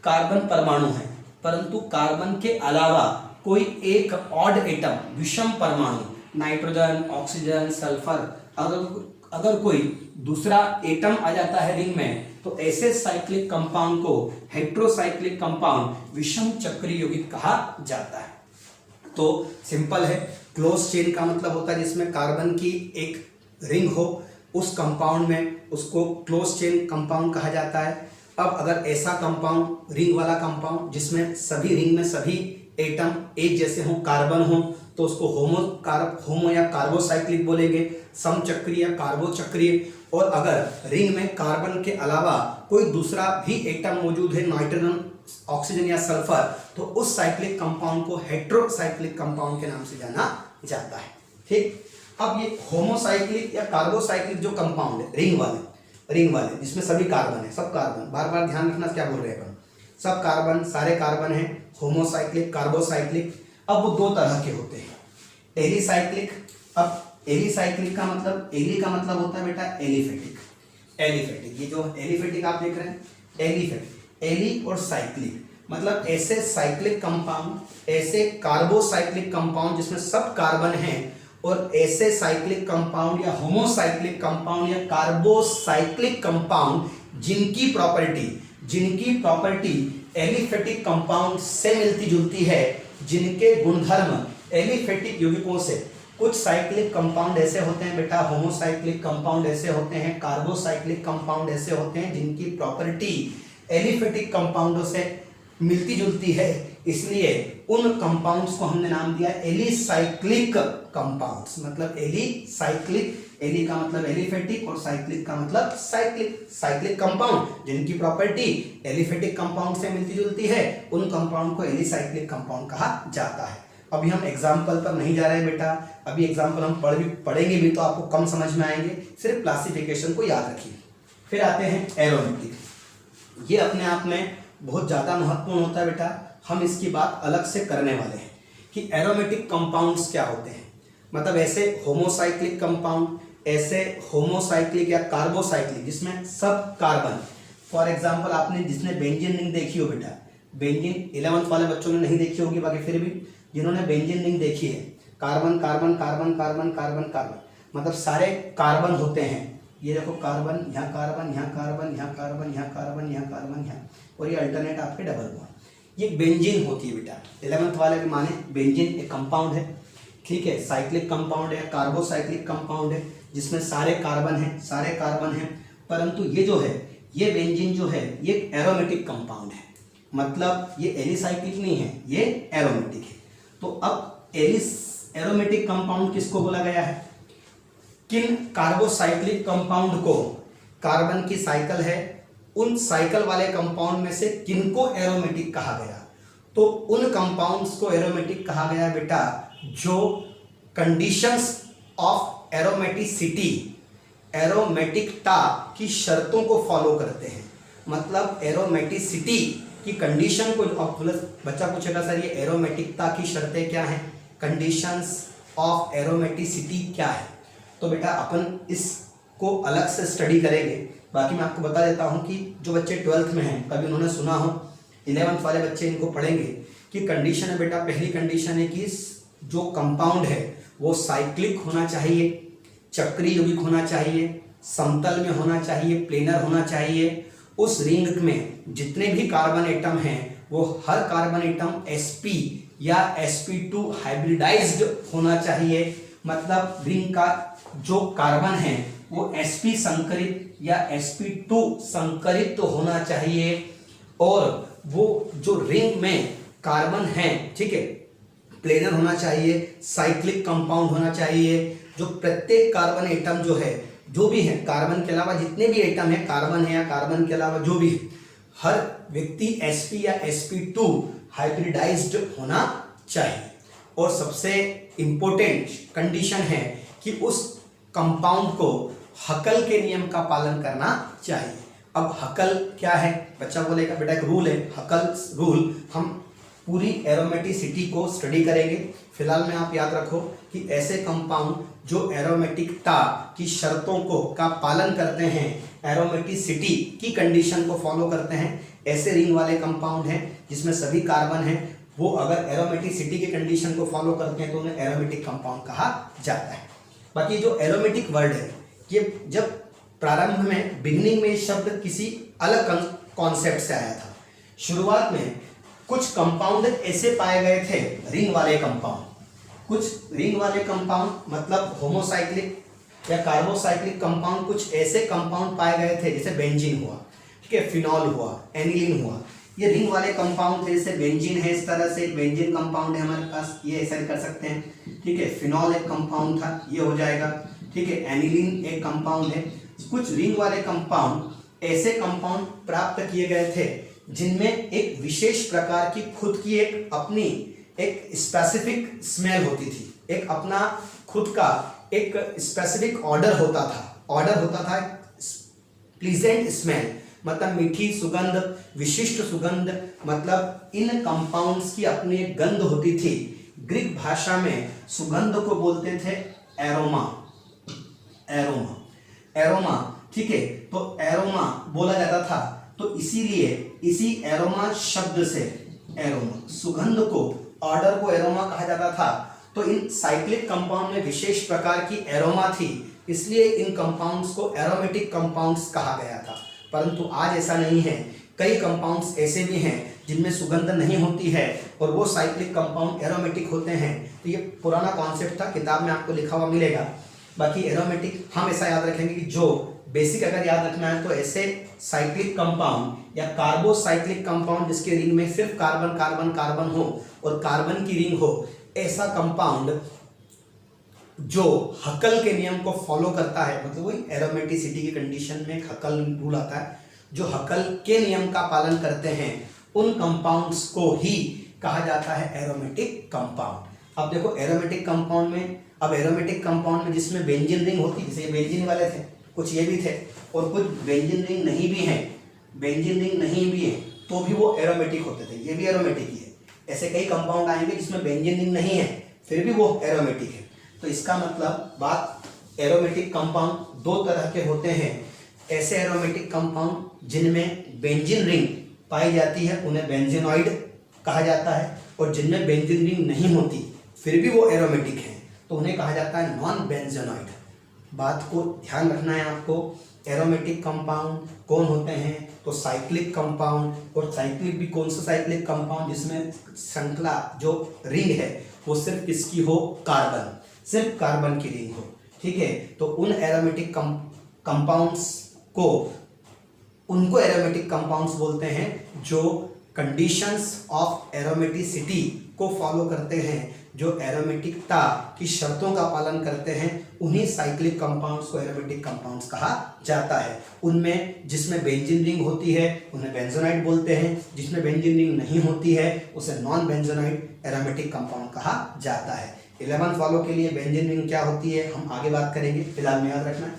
कार्बन परमाणु हैं, परंतु कार्बन के अलावा कोई एक ऑड एटम, विषम परमाणु, नाइट्रोजन, ऑक्सीजन, सल्फर, अगर कोई दूसरा एटम आ जाता है रिंग में, तो ऐसे साइक्लिक कंपाउंड को हेट्रोसाइक्लिक कंपाउंड, विषम चक्रीय यौगिक कहा जाता है। तो सिंपल है, क्लोज चेन का मतलब होता है जिसमें कार्बन की एक रिंग हो, उस कंपाउंड में उसको क्लोज चेन कंपाउंड कहा जाता है। अब अगर ऐसा कंपाउंड, रिंग वाला कंपाउंड जिसमें सभी रिंग में सभी एटम एक जैसे हों, कार्बन हो, तो उसको होमो या कार्बोसाइक्लिक बोलेंगे, समचक्रीय या कार्बोचक्रीय। और अगर रिंग में कार्बन के अलावा कोई दूसरा भी एटम मौजूद है, नाइट्रोजन, ऑक्सीजन या सल्फर, तो उस साइक्लिक कंपाउंड को हेट्रोसाइक्लिक कंपाउंड के नाम से जाना जाता है। ठीक, अब ये होमोसाइक्लिक या कार्बोसाइक्लिक जो कंपाउंड है, रिंग वाले जिसमें सभी कार्बन है, सब कार्बन, बार बार ध्यान रखना क्या बोल रहे हैं अपन, सब कार्बन, सारे कार्बन है, होमोसाइक्लिक, कार्बोसाइक्लिक। अब वो दो तरह के होते हैं, एलिसाइक्लिक। अब एलिसाइक्लिक का मतलब, एली का मतलब होता है बेटा एलिफेटिक, एलिफेटिक, ये जो एलिफेटिक आप देख रहे हैं, एलिफेटिक, एली और साइक्लिक, मतलब ऐसे साइक्लिक कंपाउंड, ऐसे कार्बोसाइक्लिक कंपाउंड जिसमें सब कार्बन हैं, और ऐसे साइक्लिक कंपाउंड या होमोसाइक्लिक कंपाउंड या कार्बोसाइक्लिक कंपाउंड जिनकी प्रॉपर्टी एलिफेटिक कंपाउंड से मिलती जुलती है, जिनके गुणधर्म एलिफेटिक यौगिकों से। कुछ साइक्लिक कंपाउंड ऐसे होते हैं बेटा, होमोसाइक्लिक कंपाउंड ऐसे होते हैं, कार्बोसाइक्लिक कंपाउंड ऐसे होते हैं जिनकी प्रॉपर्टी एलिफेटिक कंपाउंडों से मिलती जुलती है, इसलिए उन कंपाउंड्स को हमने नाम दिया एलिसाइक्लिक कंपाउंड्स। मतलब एलिसाइक्लिक, एली का मतलब एलिफेटिक और साइक्लिक का मतलब साइक्लिक कंपाउंड जिनकी प्रॉपर्टी एलिफेटिक कंपाउंड से मिलती जुलती है, उन कंपाउंड को एलिसाइक्लिक कंपाउंड कहा जाता है। अभी हम एग्जाम्पल पर नहीं जा रहे हैं बेटा, अभी एग्जाम्पल हम पढ़ेंगे भी तो आपको कम समझ में आएंगे, सिर्फ क्लासिफिकेशन को याद रखिए। फिर आते हैं एरोमेटिक। ये अपने आप में बहुत ज़्यादा महत्वपूर्ण होता है बेटा, हम इसकी बात अलग से करने वाले हैं कि एरोमेटिक कंपाउंड्स क्या होते हैं। मतलब ऐसे होमोसाइक्लिक कंपाउंड, ऐसे होमोसाइक्लिक या कार्बोसाइक्लिक जिसमें सब कार्बन, फॉर एग्जांपल आपने जिसने बेंजीन रिंग देखी हो बेटा, बेंजीन 11th वाले बच्चों ने नहीं देखी होगी, बाकी फिर भी जिन्होंने बेंजीन रिंग देखी है, carbon carbon carbon carbon carbon carbon, मतलब सारे कार्बन होते हैं। ये देखो कार्बन, यहाँ कार्बन, यहाँ कार्बन, यहाँ कार्बन, यहाँ कार्बन, यहाँ कार्बन, यहाँ, और ये अल्टरनेट आपके डबल बॉन्ड, ये बेंजीन होती है बेटा। 11th वाले के माने बेंजीन एक कंपाउंड है, ठीक है, साइक्लिक कंपाउंड है, कार्बोसाइक्लिक कंपाउंड है जिसमें सारे कार्बन हैं, परंतु ये जो है, ये बेंजीन जो है, ये एरोमेटिक कंपाउंड है, मतलब ये एलिसाइक्लिक नहीं है, ये एरोमेटिक है। तो अब एरोमेटिक कंपाउंड किसको बोला गया है? किन कार्बोसाइक्लिक कंपाउंड को, कार्बन की साइकिल है, उन साइकिल वाले कंपाउंड में से किनको एरोमेटिक कहा गया? तो उन कंपाउंड्स को एरोमेटिक कहा गया बेटा जो कंडीशंस ऑफ एरोमेटिसिटी, एरोमेटिकता की शर्तों को फॉलो करते हैं। मतलब एरोमेटिसिटी की कंडीशन को, अब बच्चा पूछेगा सर ये एरोमेटिकता की शर्तें क्या हैं, कंडीशंस ऑफ एरोमेटिसिटी क्या है, तो बेटा अपन इसको अलग से स्टडी करेंगे, बाकी मैं आपको बता देता हूँ कि जो बच्चे 12th में हैं, कभी उन्होंने सुना हो, 11th वाले बच्चे इनको पढ़ेंगे कि कंडीशन है बेटा, पहली कंडीशन है कि जो कंपाउंड है वो साइक्लिक होना चाहिए, चक्रीय यौगिक होना चाहिए, समतल में होना चाहिए, प्लेनर होना चाहिए। उस रिंग में जितने भी कार्बन एटम हैं वो हर कार्बन एटम sp या sp2 हाइब्रिडाइज्ड होना चाहिए, मतलब रिंग का जो कार्बन है वो sp संकरित या sp2 संकरित होना चाहिए, और वो जो रिंग में कार्बन है, ठीक है, प्लेनर होना चाहिए, साइक्लिक कंपाउंड होना चाहिए। जो प्रत्येक कार्बन एटम जो है, जो भी है कार्बन के अलावा जितने भी एटम है, कार्बन है या कार्बन के अलावा जो भी है, हर व्यक्ति sp या sp2 हाइब्रिडाइज्ड होना चाहिए। और सबसे इंपॉर्टेंट कंडीशन है कि उस कंपाउंड को हकल के नियम का पालन करना चाहिए। अब हकल क्या है, बच्चा बोलेगा बेटा एक रूल है, हकल रूल। हम पूरी एरोमेटिसिटी को स्टडी करेंगे। फिलहाल में आप याद रखो कि ऐसे कंपाउंड जो एरोमेटिकता की शर्तों को का पालन करते हैं, एरोमेटिसिटी की कंडीशन को फॉलो करते हैं, ऐसे रिंग वाले कंपाउंड हैं जिसमें सभी कार्बन हैं, वो अगर एरोमेटिसिटी की कंडीशन को फॉलो करते हैं तो उन्हें एरोमेटिक कंपाउंड कहा जाता है। बाकी जो एरोमेटिक वर्ड है, ये जब प्रारंभ में बिगिनिंग में शब्द किसी अलग कॉन्सेप्ट से आया था। शुरुआत में कुछ कंपाउंड ऐसे पाए गए थे, रिंग वाले कंपाउंड, कुछ रिंग वाले कंपाउंड मतलब होमोसाइक्लिक या कार्बोसाइक्लिक कंपाउंड, कुछ ऐसे कंपाउंड पाए गए थे जैसे बेंजीन हुआ, ठीक है, फिनॉल हुआ, एनिलीन हुआ, ये रिंग वाले कंपाउंड थे। जैसे बेंजीन है, इस तरह से बेंजीन कंपाउंड है हमारे पास, ये ऐसा कर सकते हैं, ठीक है। फिनॉल एक कंपाउंड था, ये हो जाएगा, ठीक है। एनिलीन एक कंपाउंड है। कुछ रिंग वाले कंपाउंड ऐसे कंपाउंड प्राप्त किए गए थे जिनमें एक विशेष प्रकार की खुद की एक अपनी एक स्पेसिफिक स्मेल होती थी, एक अपना खुद का एक स्पेसिफिक ऑर्डर होता था, प्लीजेंट स्मेल, मतलब मीठी सुगंध, विशिष्ट सुगंध, मतलब इन कंपाउंड्स की अपनी एक गंध होती थी। ग्रीक भाषा में सुगंध को बोलते थे एरोमा, ठीक है। तो एरोमा बोला जाता था, तो इसीलिए इसी एरोमा शब्द से एरोमा सुगंध को, ऑर्डर को एरोमा कहा जाता था। तो इन साइक्लिक कंपाउंड में विशेष प्रकार की एरोमा थी, इसलिए इन कंपाउंड्स को एरोमेटिक कंपाउंड्स कहा गया था। परंतु आज ऐसा नहीं है, कई कंपाउंड्स ऐसे भी हैं जिनमें सुगंध नहीं होती है और वो साइक्लिक कंपाउंड एरोमेटिक होते हैं। तो ये पुराना कॉन्सेप्ट था, किताब में आपको लिखा हुआ मिलेगा। बाकी एरोमेटिक हम ऐसा याद रखेंगे कि जो बेसिक अगर याद रखना है तो ऐसे साइक्लिक कंपाउंड या कार्बोसाइक्लिक कंपाउंड जिसके रिंग में सिर्फ कार्बन कार्बन कार्बन हो और कार्बन की रिंग हो, ऐसा कंपाउंड जो हकल के नियम को फॉलो करता है, मतलब वही एरोमेटिसिटी की कंडीशन में एक हकल रूल आता है, जो हकल के नियम का पालन करते हैं उन कंपाउंड्स को ही कहा जाता है एरोमेटिक कंपाउंड। अब देखो एरोमेटिक कंपाउंड में, अब एरोमेटिक कंपाउंड में जिसमें बेंजीन रिंग होती है, जैसे ये बेंजीन वाले थे, कुछ ये भी थे, और कुछ बेंजीन रिंग नहीं भी हैं, बेंजीन रिंग नहीं भी है तो भी वो एरोमेटिक होते थे, ये भी एरोमेटिक ही है। ऐसे कई कंपाउंड आएंगे जिसमें बेंजीन रिंग नहीं है फिर भी वो एरोमेटिक है। तो इसका मतलब बात, एरोमेटिक कंपाउंड दो तरह के होते हैं। ऐसे एरोमेटिक कंपाउंड जिनमें बेंजीन रिंग पाई जाती है उन्हें बेंजीनॉइड कहा जाता है, और जिनमें बेंजीन रिंग नहीं होती फिर भी वो एरोमेटिक हैं तो उन्हें कहा जाता है नॉन बेंजीनॉइड। बात को ध्यान रखना है आपको। एरोमेटिक कंपाउंड कौन होते हैं, तो साइक्लिक कंपाउंड, और साइक्लिक भी कौन सा साइक्लिक कंपाउंड जिसमें श्रृंखला जो रिंग है वो सिर्फ किसकी हो, कार्बन, सिर्फ कार्बन की रिंग हो, ठीक है। तो उन एरोमेटिक कंपाउंड्स को, उनको एरोमेटिक कंपाउंड्स बोलते हैं जो कंडीशंस ऑफ एरोमेटिसिटी को फॉलो करते हैं, जो एरोमेटिकता की शर्तों का पालन करते हैं, उन्हीं साइक्लिक कंपाउंड्स को एरोमेटिक कंपाउंड्स कहा जाता है। उनमें जिसमें बेंजीन रिंग होती है उन्हें बेंजोनाइड बोलते हैं, जिसमें बेंजीन रिंग नहीं होती है उसे नॉन बेंजोनाइड एरोमेटिक कंपाउंड कहा जाता है। 11th वालों के लिए बेंजीन रिंग क्या होती है हम आगे बात करेंगे, फिलहाल में याद रखना है।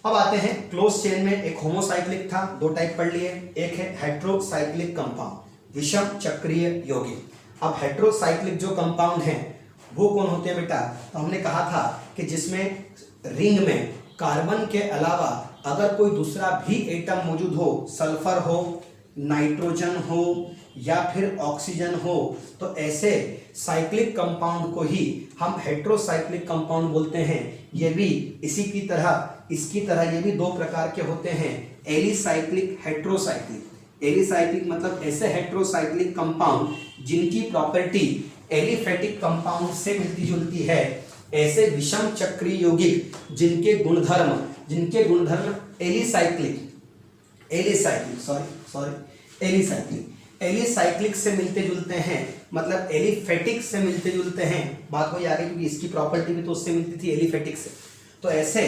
अब आते हैं क्लोज चेन में, एक होमोसाइक्लिक था, दो टाइप पढ़ लिए, एक है हेट्रोसाइक्लिक कंपाउंड, विषम चक्रीय यौगिक। अब हेट्रोसाइक्लिक जो कंपाउंड हैं वो कौन होते हैं बेटा, तो हमने कहा था कि जिसमें रिंग में कार्बन के अलावा अगर कोई दूसरा भी एटम मौजूद हो, सल्फर हो, नाइट्रोजन हो या फिर ऑक्सीजन हो, तो ऐसे साइक्लिक कंपाउंड को ही हम हेट्रोसाइक्लिक कंपाउंड बोलते हैं। ये भी इसी की तरह, इसकी तरह ये भी दो प्रकार के होते हैं, एलिसाइक्लिक, हेट्रोसाइक्लिक। एलिसाइक्लिक मतलब ऐसे हेट्रोसाइक्लिक कंपाउंड जिनकी प्रॉपर्टी एलिफेटिक कंपाउंड से मिलती जुलती है, ऐसे विषम चक्रीय यौगिक जिनके गुणधर्म एलिसाइक्लिक से मिलते जुलते हैं, मतलब एलिफेटिक से मिलते जुलते हैं। बात वही आ गई क्योंकि इसकी प्रॉपर्टी भी तो उससे मिलती थी, एलिफेटिक से। तो ऐसे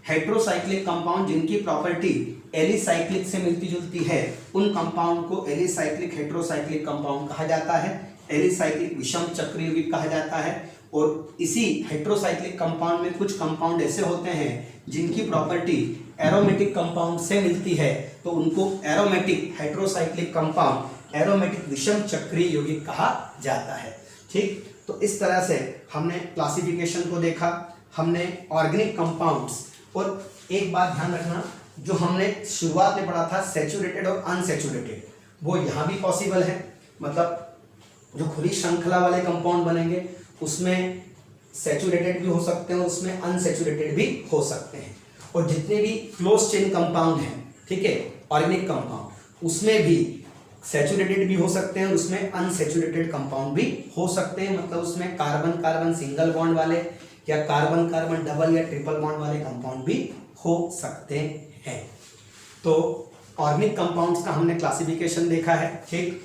हेट्रोसाइक्लिक कंपाउंड जिनकी प्रॉपर्टी एलिसाइक्लिक से मिलती जुलती है, उन कंपाउंड को एलिसाइक्लिक हेट्रोसाइक्लिक कंपाउंड कहा जाता है, एलिसाइक्लिक विषम चक्रीय यौगिक कहा जाता है। और इसी हेट्रोसाइक्लिक कंपाउंड में कुछ कंपाउंड ऐसे होते हैं जिनकी प्रॉपर्टी एरोमेटिक कंपाउंड से मिलती है, तो उनको एरोमेटिक हेट्रोसाइक्लिक कंपाउंड, एरोमेटिक विषम चक्रीय यौगिक कहा जाता है। ठीक, तो इस तरह से हमने क्लासिफिकेशन को देखा, हमने ऑर्गेनिक कंपाउंड्स। और एक बात ध्यान रखना, जो हमने शुरुआत में पढ़ा था सैचुरेटेड और अनसैचुरेटेड, वो यहाँ भी पॉसिबल है। मतलब जो खुली श्रृंखला वाले कंपाउंड बनेंगे उसमें सैचुरेटेड भी हो सकते हैं, उसमें अनसैचुरेटेड भी हो सकते हैं। और जितने भी क्लोज चेन कंपाउंड हैं, ठीक है, ऑर्गेनिक कंपाउंड, उसमें भी सैचुरेटेड भी हो सकते हैं, उसमें अनसैचुरेटेड कंपाउंड भी हो सकते हैं। मतलब उसमें कार्बन कार्बन सिंगल बॉन्ड वाले या कार्बन कार्बन डबल या ट्रिपल बॉन्ड वाले कंपाउंड भी हो सकते हैं। तो ऑर्गेनिक कंपाउंड्स का हमने क्लासिफिकेशन देखा है। ठीक,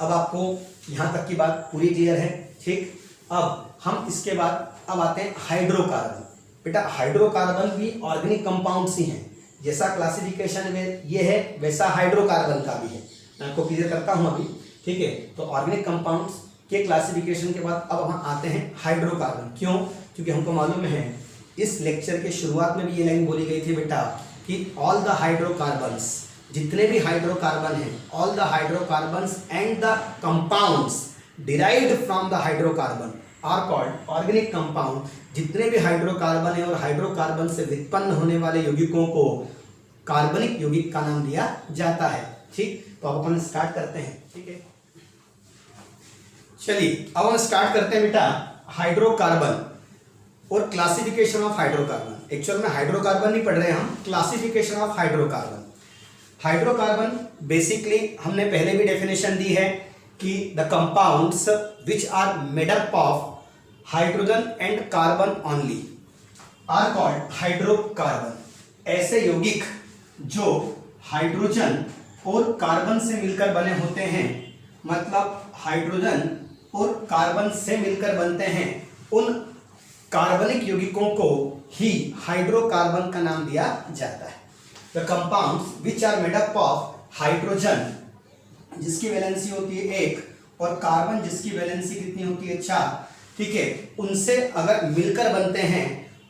अब आपको यहाँ तक की बात पूरी क्लियर है। ठीक, अब हम इसके बाद अब आते हैं हाइड्रोकार्बन। बेटा हाइड्रोकार्बन भी ऑर्गेनिक कंपाउंड्स ही हैं, जैसा क्लासिफिकेशन में ये है वैसा हाइड्रोकार्बन का भी है। मैं आपको क्लियर करता हूँ अभी। ठीक है, तो ऑर्गेनिक कंपाउंड्स के क्लासिफिकेशन के बाद अब हम आते हैं हाइड्रोकार्बन। क्यों? क्योंकि हमको मालूम है इस लेक्चर के शुरुआत में भी ये लाइन बोली गई थी बेटा कि ऑल द हाइड्रोकार्बन्स, जितने भी हाइड्रोकार्बन हैं, all the hydrocarbons and the compounds derived from the hydrocarbon are called organic compound. जितने भी हाइड्रोकार्बन है और हाइड्रोकार्बन से व्युत्पन्न होने वाले यौगिकों को कार्बनिक यौगिक का नाम दिया जाता है। ठीक, तो अब अपन स्टार्ट करते हैं। ठीक है, चलिए अब हम स्टार्ट करते हैं बेटा हाइड्रोकार्बन और क्लासिफिकेशन ऑफ हाइड्रोकार्बन। एक्चुअल में हाइड्रोकार्बन नहीं पढ़ रहे हैं हम, classification of hydrocarbon. Hydrocarbon basically हमने पहले भी डेफिनेशन दी है कि the compounds which are made up of hydrogen and carbon only are called hydrocarbon. ऐसे यौगिक जो हाइड्रोजन और कार्बन से मिलकर बने होते हैं, मतलब हाइड्रोजन और कार्बन से मिलकर बनते हैं, उन कार्बनिक यौगिकों को ही हाइड्रोकार्बन का नाम दिया जाता है। The compounds which are made up of hydrogen, जिसकी वैलेंसी होती है 1, और कार्बन जिसकी वैलेंसी कितनी होती है 4, ठीक है, उनसे अगर मिलकर बनते हैं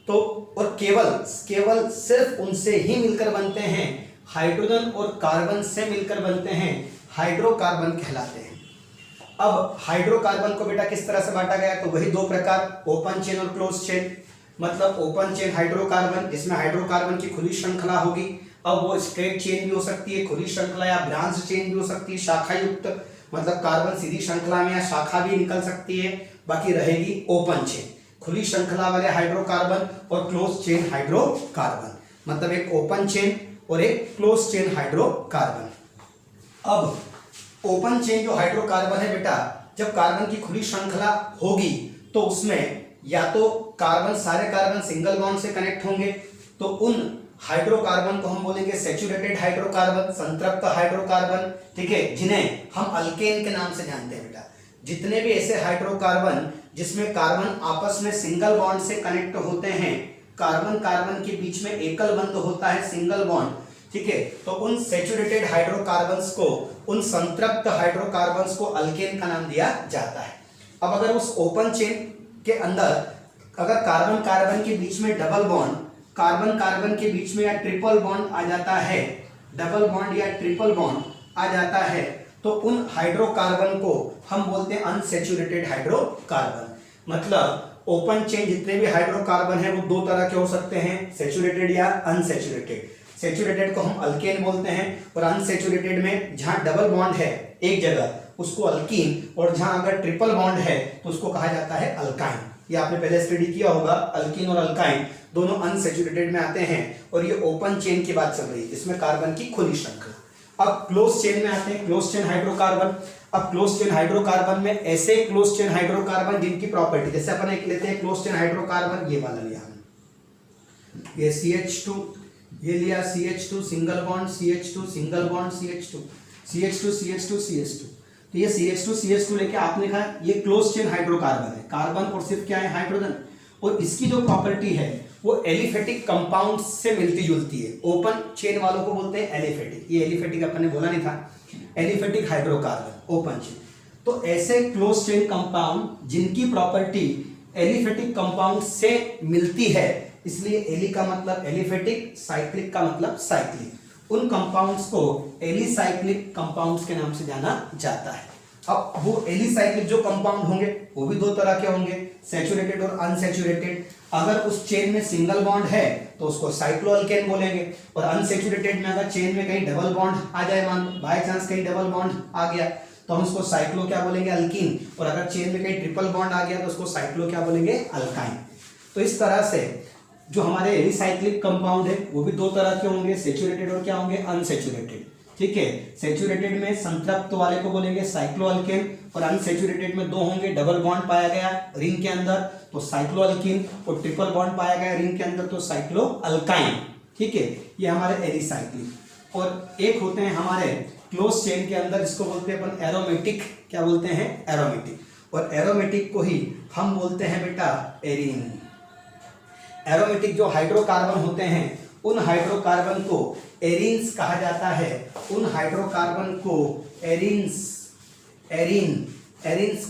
तो, और केवल सिर्फ उनसे ही मिलकर बनते हैं, हाइड्रोजन और कार्बन से मिलकर बनते हैं, हाइड्रोकार्बन कहलाते हैं। अब हाइड्रोकार्बन को बेटा किस तरह से बांटा गया? तो वही दो प्रकार, ओपन चेन और क्लोज चेन। मतलब ओपन चेन हाइड्रोकार्बन जिसमें हाइड्रोकार्बन की खुली श्रृंखला होगी। अब वो स्ट्रेट चेन भी हो सकती है, खुली श्रृंखला, या ब्रांच चेन भी हो सकती है, शाखा युक्त, मतलब कार्बन सीधी श्रृंखला में या शाखा भी निकल सकती है। बाकी रहेगी ओपन चेन, खुली श्रृंखला वाले हाइड्रोकार्बन और क्लोज चेन हाइड्रोकार्बन, मतलब एक ओपन चेन और एक क्लोज चेन हाइड्रोकार्बन। अब ओपन चेन जो हाइड्रोकार्बन है बेटा, जब कार्बन की खुली श्रृंखला होगी तो उसमें या तो कार्बन, सारे कार्बन सिंगल बॉन्ड से कनेक्ट होंगे, तो उन हाइड्रोकार्बन को हम बोलेंगे सैचुरेटेड हाइड्रोकार्बन, संतृप्त हाइड्रोकार्बन, ठीक है, जिन्हें हम अल्केन के नाम से जानते हैं बेटा। जितने भी ऐसे हाइड्रोकार्बन जिसमें कार्बन आपस में सिंगल बॉन्ड से कनेक्ट होते हैं, कार्बन कार्बन के बीच में एकल बंध होता है, सिंगल बॉन्ड, ठीक है, तो उन सैचुरेटेड हाइड्रोकार्बन्स को, उन संतृप्त हाइड्रोकार्बन्स को अल्केन का नाम दिया जाता है। अब अगर उस ओपन चेन के अंदर अगर कार्बन कार्बन के बीच में डबल बॉन्ड, कार्बन कार्बन के बीच में या ट्रिपल बॉन्ड आ जाता है, डबल बॉन्ड या ट्रिपल बॉन्ड आ जाता है, तो उन हाइड्रोकार्बन को हम बोलते हैं अनसैचुरेटेड हाइड्रोकार्बन। मतलब ओपन चेन जितने भी हाइड्रोकार्बन है वो दो तरह के हो सकते हैं, सैचुरेटेड या अनसैचुरेटेड। सैचुरेटेड को हम अल्केन बोलते हैं और अनसैचुरेटेड में जहां डबल बॉन्ड है एक जगह उसको अल्कीन, और जहां अगर ट्रिपल बॉन्ड है तो उसको कहा जाता है अल्काइन। ये आपने पहले स्टडी किया होगा, अल्कीन और अल्काइन दोनों अनसैचुरेटेड में आते हैं और ये ओपन चेन की बात चल रही है, इसमें कार्बन की खुली श्रृंखला। अब क्लोज चेन में आते हैं, क्लोज चेन हाइड्रोकार्बन। अब क्लोज चेन हाइड्रोकार्बन में ऐसे क्लोज चेन हाइड्रोकार्बन जिनकी प्रॉपर्टी, जैसे अपन एक लेते हैं क्लोज चेन हाइड्रोकार्बन, ये वाला लिया हमने, ये CH2, ये लिया CH2 single bond, CH2 single bond, CH2 CH2 CH2 CH2। तो ये CH2 CH2 लेके आपने कहा ये क्लोज चेन हाइड्रोकार्बन है, कार्बन और सिर्फ क्या है हाइड्रोजन, और इसकी जो प्रॉपर्टी है वो एलिफेटिक कंपाउंड से मिलती जुलती है। ओपन चेन वालों को बोलते हैं एलिफेटिक, ये एलिफेटिक अपन ने बोला नहीं था, एलिफेटिक हाइड्रोकार्बन ओपन चेन। तो ऐसे क्लोज चेन कंपाउंड जिनकी प्रॉपर्टी एलिफेटिक कंपाउंड से मिलती है, इसलिए एली का मतलब एलिफेटिक, साइक्लिक का मतलब साइक्लिक, उन कंपाउंड्स को एलिसाइक्लिक कंपाउंड्स के नाम से जाना जाता है। अब वो एलिसाइक्लिक जो कंपाउंड होंगे वो भी दो तरह के होंगे, सैचुरेटेड और अनसैचुरेटेड। अगर उस चेन में सिंगल बॉन्ड है तो उसको साइक्लोअल्केन बोलेंगे, और अनसैचुरेटेड में अगर चेन में कहीं डबल बॉन्ड आ जाए, मान बाय चांस कहीं डबल बॉन्ड आ गया तो हम उसको साइक्लो क्या बोलेंगे अल्कीन, और अगर चेन में कहीं ट्रिपल बॉन्ड आ गया तो उसको साइक्लो क्या बोलेंगे अल्काइन। तो इस तरह से जो हमारे एलिसाइक्लिक कंपाउंड है वो भी दो तरह के होंगे, सैचुरेटेड और क्या होंगे अनसैचुरेटेड। ठीक है, सैचुरेटेड में संतृप्त वाले को बोलेंगे साइक्लोअल्केन, और अनसैचुरेटेड में दो होंगे, डबल बॉन्ड पाया गया रिंग के अंदर तो साइक्लोअल्कीन, और ट्रिपल बॉन्ड पाया गया रिंग के अंदर तो साइक्लोअल्काइन। ठीक है, ये हमारे एलिसाइक्लिक। और एक होते हैं हमारे क्लोज चेन के अंदर, इसको बोलते हैं अपन एरोमेटिक, क्या बोलते हैं एरोमेटिक, और एरोमेटिक को ही हम बोलते हैं बेटा एरीन। एरोमेटिक जो हाइड्रोकार्बन होते हैं उन हाइड्रोकार्बन को एरीन्स कहा जाता है, उन हाइड्रोकार्बन को एरीन्स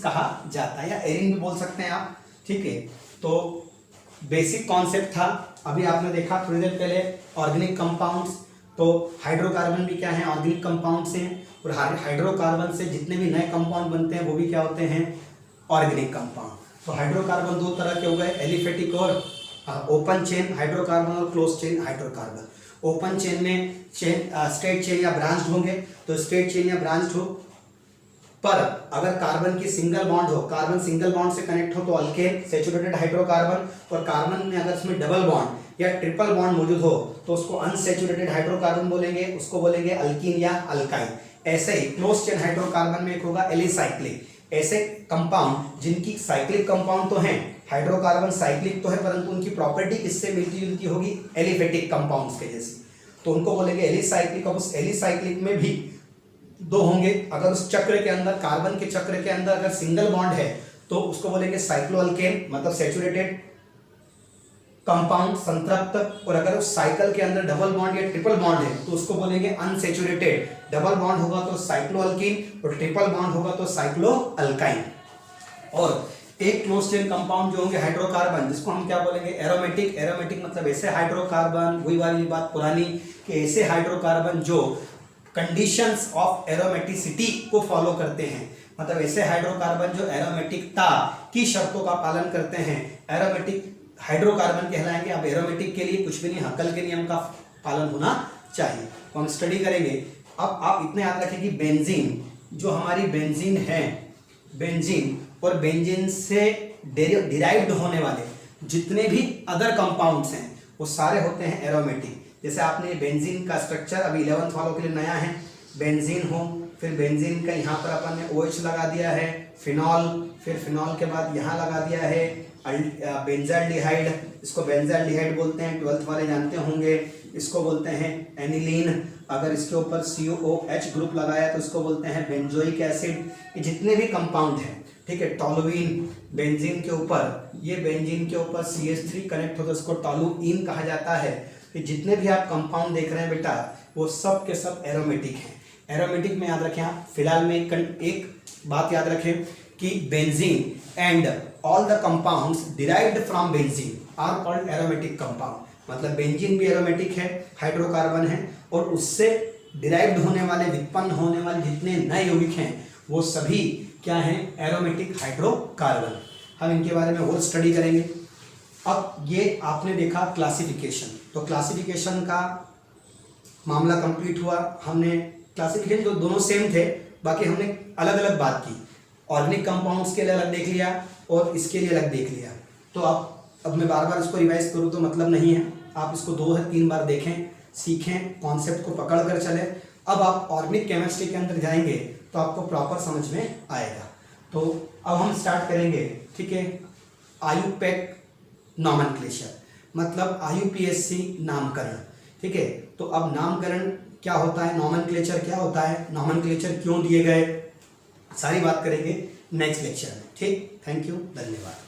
कहा जाता है, या एरीन भी बोल सकते हैं आप। ठीक है, तो बेसिक कॉन्सेप्ट था, अभी आपने देखा थोड़ी देर पहले ऑर्गेनिक कंपाउंड्स, तो हाइड्रोकार्बन भी क्या है ऑर्गेनिक कंपाउंड से, और हाइड्रोकार्बन से जितने भी नए कंपाउंड बनते हैं वो भी क्या होते हैं ऑर्गेनिक कंपाउंड। तो हाइड्रोकार्बन दो तरह के हो गए, एलिफेटिक और ओपन चेन हाइड्रोकार्बन और close chain hydrocarbon. Open chain में चेन स्ट्रेट चेन या ब्रांच्ड होंगे, तो स्ट्रेट चेन या ब्रांच्ड हो, पर अगर कार्बन की सिंगल बॉन्ड हो, कार्बन सिंगल बॉन्ड से कनेक्ट हो तो अल्केन सैचुरेटेड हाइड्रोकार्बन, और कार्बन में अगर इसमें डबल बॉन्ड या ट्रिपल बॉन्ड मौजूद हो तो उसको अनसैचुरेटेड हाइड्रोकार्बन बोलेंगे, उसको बोलेंगे अल्कीन या अल्काइन। ऐसे ही क्लोज चेन हाइड्रोकार्बन में एक होगा एलिसाइक्लिक, ऐसे कंपाउंड जिनकी साइक्लिक कंपाउंड तो हैं, हाइड्रोकार्बन साइक्लिक तो है परंतु उनकी प्रॉपर्टी किससे मिलती जुलती होगी एलिफेटिक कंपाउंड्स के जैसी, तो उनको बोलेंगे एलिसाइक्लिक। और उस एलिसाइक्लिक में भी दो होंगे, अगर उस चक्र के अंदर कार्बन के चक्र के अंदर अगर सिंगल बॉन्ड है तो उसको बोलेंगे साइक्लोअल्केन, मतलब सैचुरेटेड कंपाउंड संतृप्त, और अगर उस साइकिल के अंदर डबल बॉन्ड या ट्रिपल बॉन्ड है तो उसको बोलेंगे अनसैचुरेटेड। डबल बॉन्ड होगा तो साइक्लोअल्कीन और ट्रिपल बॉन्ड होगा तो साइक्लोअल्काइन। और एक क्लोज चेन कंपाउंड जो होंगे हाइड्रोकार्बन, जिसको हम क्या बोलेंगे एरोमेटिक। एरोमेटिक मतलब ऐसे हाइड्रोकार्बन, वही वाली बात पुरानी कि ऐसे हाइड्रोकार्बन जो कंडीशंस ऑफ एरोमेटिसिटी को फॉलो करते हैं, मतलब ऐसे हाइड्रोकार्बन जो एरोमेटिकता की शर्तों का पालन करते हैं, एरोमेटिक हाइड्रोकार्बन कहलाएंगे। अब एरोमेटिक के लिए कुछ भी नहीं, हकल के नियम का पालन होना चाहिए, तो हम स्टडी करेंगे। अब आप इतने याद रखें कि बेंजीन, जो हमारी बेंजीन है, बेंजीन और बेंजीन से डिराइव्ड होने वाले जितने भी अदर कंपाउंड्स हैं वो सारे होते हैं एरोमेटिक। जैसे आपने बेंजीन का स्ट्रक्चर अभी 11th वालों के लिए नया है, बेंजीन हो, फिर बेंजीन का यहाँ पर अपन ने OH लगा दिया है, फिनॉल, फिर फिनॉल के बाद यहाँ लगा दिया है बेंजाल्डिहाइड, इसको बेंजाल्डिहाइड बोलते हैं, 12th वाले जानते होंगे। इसको बोलते हैं एनिलीन, अगर इसके ऊपर COOH ग्रुप लगाया तो इसको बोलते हैं बेंजोइक एसिड। ये जितने भी कंपाउंड हैं, ठीक है, टोलुइन, बेंजीन के ऊपर, ये बेंजीन के ऊपर CH3 कनेक्ट होता है, इसको टोलुइन कहा जाता है। कि जितने भी आप कंपाउंड देख रहे हैं बेटा वो सब के सब एरोमेटिक हैं। एरोमेटिक में याद रखें आप, फिलहाल में एक बात याद रखें कि benzene and all the compounds derived from benzene are called aromatic compound. मतलब बेंजीन भी एरोमेटिक है, हाइड्रोकार्बन है, और उससे डिराइव्ड होने वाले, व्युत्पन्न होने वाले जितने नए यौगिक हैं वो सभी क्या हैं एरोमेटिक हाइड्रोकार्बन। हम इनके बारे में और स्टडी करेंगे। अब ये आपने देखा क्लासिफिकेशन, तो क्लासिफिकेशन का मामला कंप्लीट हुआ। हमने क्लासिफिकेशन जो दोनों सेम थे, बाकी हमने अलग अलग बात की। ऑर्गेनिक कंपाउंड्स के लिए अलग देख लिया और इसके लिए अलग देख लिया। तो अब मैं बार बार इसको रिवाइज करूँ तो मतलब नहीं है, आप इसको 2 से 3 बार देखें, सीखें, कॉन्सेप्ट को पकड़ कर चले। अब आप ऑर्गेनिक केमिस्ट्री के अंदर जाएंगे तो आपको प्रॉपर समझ में आएगा। तो अब हम स्टार्ट करेंगे, ठीक है। आयुपेक नॉमेनक्लेचर मतलब IUPAC नामकरण, ठीक है। तो अब नामकरण क्या होता है, नॉमेनक्लेचर क्या होता है, नॉमेनक्लेचर क्यों दिए गए, सारी बात करेंगे नेक्स्ट लेक्चर में, ठीक। थैंक यू, धन्यवाद।